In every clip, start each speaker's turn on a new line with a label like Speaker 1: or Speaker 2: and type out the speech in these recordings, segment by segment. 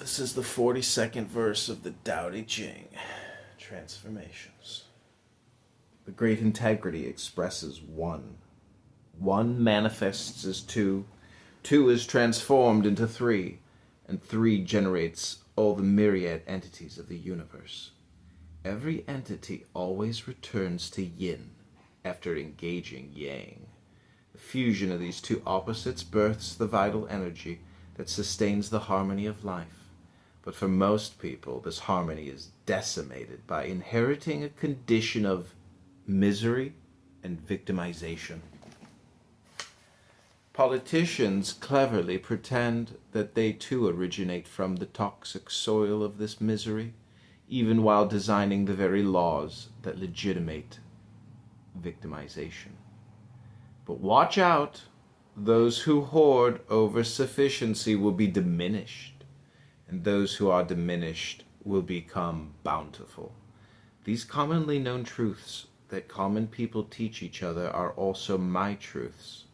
Speaker 1: This is the 42nd verse of the Tao Te Ching, Transformations. The great integrity expresses one. One manifests as two, two is transformed into three, and three generates all the myriad entities of the universe. Every entity always returns to yin after engaging yang. The fusion of these two opposites births the vital energy that sustains the harmony of life. But for most people, this harmony is decimated by inheriting a condition of misery and victimization. Politicians cleverly pretend that they too originate from the toxic soil of this misery, even while designing the very laws that legitimate victimization. But watch out, those who hoard over sufficiency will be diminished, and those who are diminished will become bountiful. These commonly known truths that common people teach each other are also my truths.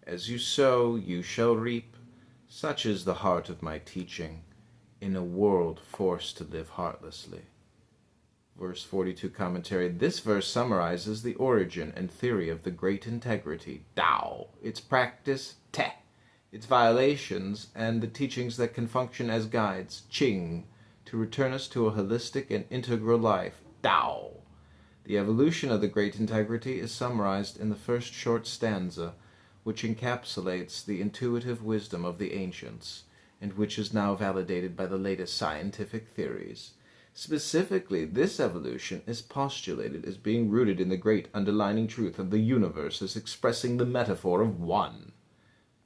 Speaker 1: As you sow, you shall reap. Such is the heart of my teaching, in a world forced to live heartlessly. Verse 42 commentary. This verse summarizes the origin and theory of the great integrity, Tao, its practice, Te, its violations, and the teachings that can function as guides, Qing, to return us to a holistic and integral life, Tao. The evolution of the great integrity is summarized in the first short stanza, which encapsulates the intuitive wisdom of the ancients, and which is now validated by the latest scientific theories. Specifically, this evolution is postulated as being rooted in the great underlying truth of the universe as expressing the metaphor of one.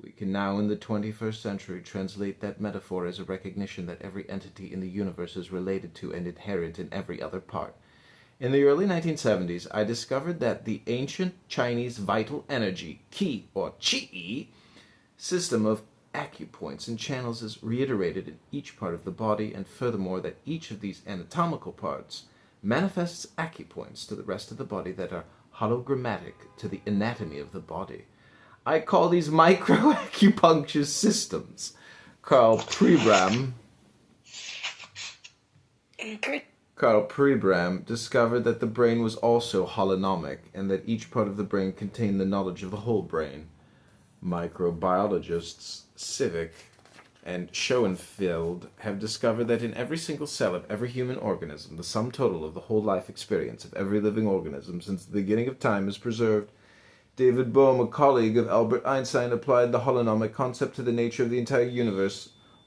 Speaker 1: We can now, in the 21st century, translate that metaphor as a recognition that every entity in the universe is related to and inherent in every other part. In the early 1970s, I discovered that the ancient Chinese vital energy, qi or qi, system of acupoints and channels is reiterated in each part of the body, and furthermore that each of these anatomical parts manifests acupoints to the rest of the body that are hologrammatic to the anatomy of the body. I call these micro-acupuncture systems. Carl Pribram discovered that the brain was also holonomic, and that each part of the brain contained the knowledge of the whole brain. Microbiologists Civic and Schoenfeld have discovered that in every single cell of every human organism, the sum total of the whole life experience of every living organism since the beginning of time is preserved. David Bohm, a colleague of Albert Einstein, applied the holonomic concept to the nature of the entire universe.